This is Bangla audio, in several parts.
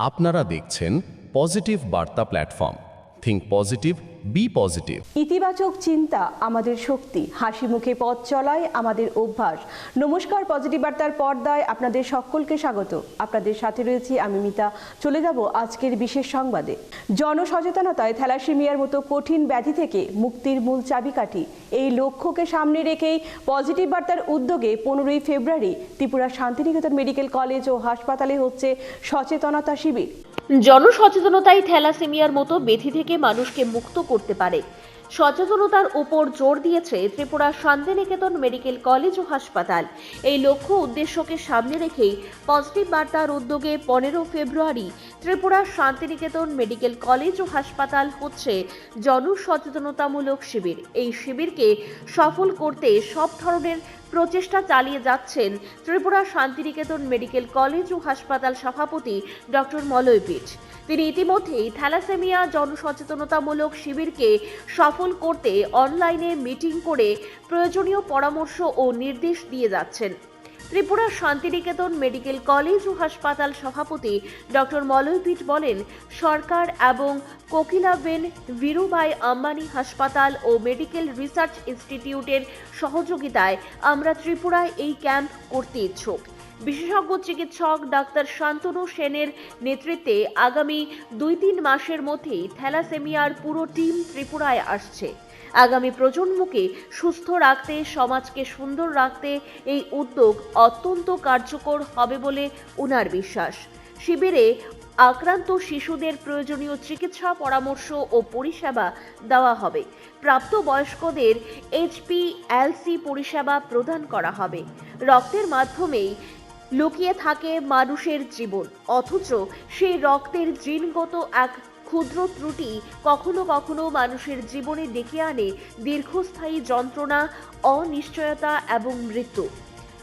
আপনারা দেখছেন পজিটিভ বার্তা platform. Think positive, be positive. ইতিবাচক চিন্তা আমাদের শক্তি, হাসি মুখে পথ চলায় আমাদের অভ্যাস। নমস্কার, পজিটিভ বার্তার পর্দায় আপনাদের সকলকে স্বাগত। আপনাদের সাথে রয়েছি আমি মিতা। চলে যাব আজকের বিশেষ সংবাদে। জনসচেতনতায় থ্যালাসেমিয়ার মতো কঠিন ব্যাধি থেকে মুক্তির মূল চাবিকাঠি, এই লক্ষ্যকে সামনে রেখেই পজিটিভ বার্তার উদ্যোগে 15ই ফেব্রুয়ারি ত্রিপুরা শান্তিনিকেতন মেডিকেল কলেজ ও হাসপাতালে হচ্ছে সচেতনতা শিবির। জনসচেতনতাই থ্যালাসেমিয়ার মতো ব্যাধি থেকে মানুষকে মুক্ত করতে পারে। সচেতনতার উপর জোর দিয়েছে ত্রিপুরা শান্তিনিকেতন মেডিকেল কলেজ ও হাসপাতাল। এই লক্ষ্য উদ্দেশ্যকে সামনে রেখেই পজিটিভ বার্তার উদ্যোগে 15 ফেব্রুয়ারি ত্রিপুরা শান্তিনিকেতন মেডিকেল কলেজ ও হাসপাতাল হচ্ছে জনসচেতনতামূলক শিবির। এই শিবিরকে সফল করতে সব ধরনের প্রচেষ্টা চালিয়ে যাচ্ছেন ত্রিপুরা শান্তিনিকেতন মেডিকেল কলেজ ও হাসপাতাল সভাপতি ডক্টর মলয় পিঠ। তিনি ইতিমধ্যেই থ্যালাসেমিয়া জনসচেতনতামূলক শিবিরকে সফল করতে অনলাইনে মিটিং করে প্রয়োজনীয় পরামর্শ ও নির্দেশ দিয়ে যাচ্ছেন। ত্রিপুরা শান্তিনিকেতন মেডিকেল কলেজ ও হাসপাতাল সভাপতি ডক্টর মলয় পিঠ বলেন, সরকার এবং কোকিলাবেন ভিরুভাই আম্বানি হাসপাতাল ও মেডিকেল রিসার্চ ইনস্টিটিউটের সহযোগিতায় আমরা ত্রিপুরায় এই ক্যাম্প করতে ইচ্ছুক। বিশেষজ্ঞ চিকিৎসক ডাক্তার শান্তনু সেনের নেতৃত্বে আগামী 2-3 মাসের মধ্যেই থ্যালাসেমিয়ার পুরো টিম ত্রিপুরায় আসছে। আগামী প্রজন্মকে সুস্থ রাখতে, সমাজকে সুন্দর রাখতে এই উদ্যোগ অত্যন্ত কার্যকর হবে বলে ওনার বিশ্বাস। শিবিরে আক্রান্ত শিশুদের প্রয়োজনীয় চিকিৎসা পরামর্শ ও পরিষেবা দেওয়া হবে। প্রাপ্তবয়স্কদের HPLC পরিষেবা প্রদান করা হবে। রক্তের মাধ্যমেই লুকিয়ে থাকে মানুষের জীবন, অথচ সেই রক্তের জিনগত এক ক্ষুদ্র ত্রুটি কখনো কখনো মানুষের জীবনে ডেকে আনে দীর্ঘস্থায়ী যন্ত্রণা, অনিশ্চয়তা এবং মৃত্যু।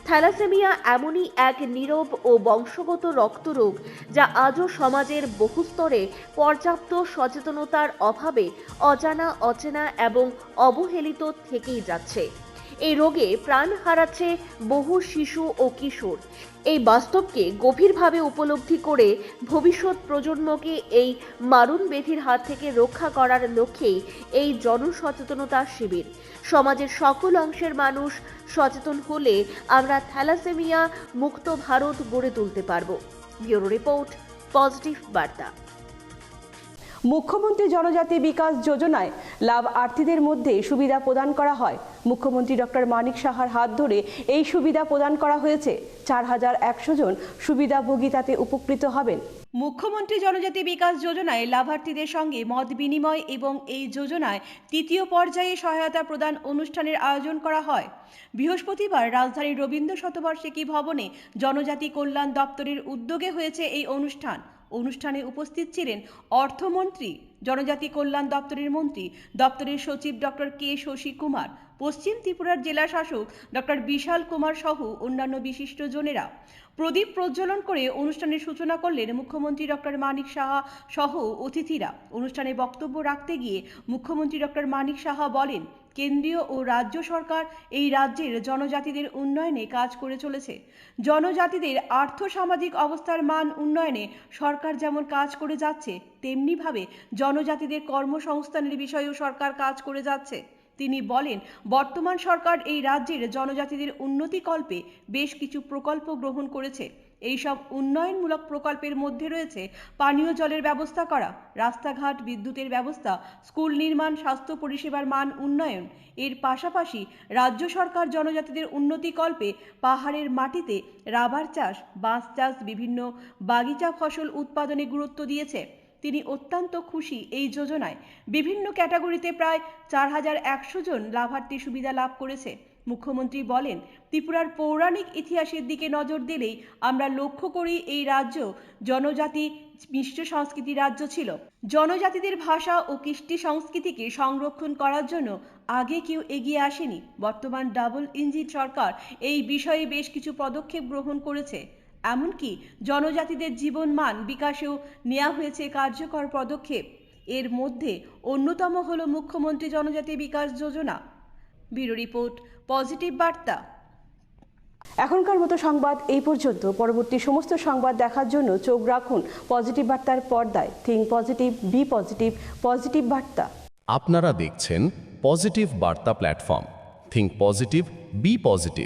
থ্যালাসেমিয়া এমনই এক নীরব ও বংশগত রক্তরোগ যা আজও সমাজের বহু স্তরে পর্যাপ্ত সচেতনতার অভাবে অজানা, অচেনা এবং অবহেলিত থেকেই যাচ্ছে। এই রোগে প্রাণ হারাচ্ছে বহু শিশু ও কিশোর। এই বাস্তবকে গভীরভাবে উপলব্ধি করে ভবিষ্যৎ প্রজন্মকে এই মারণ ব্যাধির হাত থেকে রক্ষা করার লক্ষ্যেই এই জনসচেতনতা শিবির। সমাজের সকল অংশের মানুষ সচেতন হলে আমরা থ্যালাসেমিয়া মুক্ত ভারত গড়ে তুলতে পারব। ব্যুরো রিপোর্ট, পজিটিভ বার্তা। মুখ্যমন্ত্রী জনজাতি বিকাশ যোজনায় লাভার্থীদের মধ্যে সুবিধা প্রদান করা হয়। মুখ্যমন্ত্রী ডক্টর মানিক সাহার হাত ধরে এই সুবিধা প্রদান করা হয়েছে। 4100 জন সুবিধাভোগী তাতে উপকৃত হবেন। মুখ্যমন্ত্রী জনজাতি বিকাশ যোজনায় লাভার্থীদের সঙ্গে মত বিনিময় এবং এই যোজনায় 3য় পর্যায়ে সহায়তা প্রদান অনুষ্ঠানের আয়োজন করা হয়। বৃহস্পতিবার রাজধানীর রবীন্দ্র শতবার্ষিকী ভবনে জনজাতি কল্যাণ দপ্তরের উদ্যোগে হয়েছে এই অনুষ্ঠানে উপস্থিত ছিলেন অর্থমন্ত্রী, জনজাতি কল্যাণ দপ্তরের মন্ত্রী, দপ্তরের সচিব ডক্টর কে শশী কুমার, পশ্চিম ত্রিপুরার জেলা শাসক ডক্টর বিশাল কুমার সহ অন্যান্য বিশিষ্টজনেরা। প্রদীপ প্রজ্বলন করে অনুষ্ঠানের সূচনা করলেন মুখ্যমন্ত্রী ডক্টর মানিক সাহা সহ অতিথিরা। অনুষ্ঠানে বক্তব্য রাখতে গিয়ে মুখ্যমন্ত্রী ডক্টর মানিক সাহা বলেন, কেন্দ্রীয় ও রাজ্য সরকার এই রাজ্যের জনজাতিদের উন্নয়নে কাজ করে চলেছে। জনজাতিদের আর্থসামাজিক অবস্থার মান উন্নয়নে সরকার যেমন কাজ করে যাচ্ছে, তেমনিভাবে জনজাতিদের কর্মসংস্থানের বিষয়েও সরকার কাজ করে যাচ্ছে। তিনি বলেন, বর্তমান সরকার এই রাজ্যের জনজাতিদের উন্নতিকল্পে বেশ কিছু প্রকল্প গ্রহণ করেছে। এইসব উন্নয়নমূলক প্রকল্পের মধ্যে রয়েছে পানীয় জলের ব্যবস্থা করা, রাস্তাঘাট, বিদ্যুতের ব্যবস্থা, স্কুল নির্মাণ, স্বাস্থ্য পরিষেবার মান উন্নয়ন। এর পাশাপাশি রাজ্য সরকার জনজাতিদের উন্নতিকল্পে পাহাড়ের মাটিতে রাবার চাষ, বাঁশ চাষ, বিভিন্ন বাগিচা ফসল উৎপাদনে গুরুত্ব দিয়েছে। তিনি অত্যন্ত খুশি এই যোজনায় বিভিন্ন ক্যাটাগরিতে প্রায় 4100 জন লাভার্থী সুবিধা লাভ করেছে। মুখ্যমন্ত্রী বলেন, ত্রিপুরার পৌরাণিক ইতিহাসের দিকে নজর দিলেই আমরা লক্ষ্য করি এই রাজ্য জনজাতি মিশ্র সংস্কৃতি রাজ্য ছিল। জনজাতিদের ভাষা ও কৃষ্টি সংস্কৃতিকে সংরক্ষণ করার জন্য আগে কেউ এগিয়ে আসেনি। বর্তমান ডাবল ইঞ্জিন সরকার এই বিষয়ে বেশ কিছু পদক্ষেপ গ্রহণ করেছে। এমনকি জনজাতিদের জীবন মান বিকাশেও নেওয়া হয়েছে কার্যকর পদক্ষেপ। এর মধ্যে অন্যতম হল মুখ্যমন্ত্রী জনজাতি Vikas Yojana. Bureau report, positive বার্তা। এখনকার মতো সংবাদ এই পর্যন্ত। পরবর্তী সমস্ত সংবাদ দেখার জন্য চোখ রাখুন পজিটিভ বার্তার পর্দায়। Think positive, be positive, positive বার্তা। আপনারা দেখছেন পজিটিভ বার্তা platform. Think positive, be positive.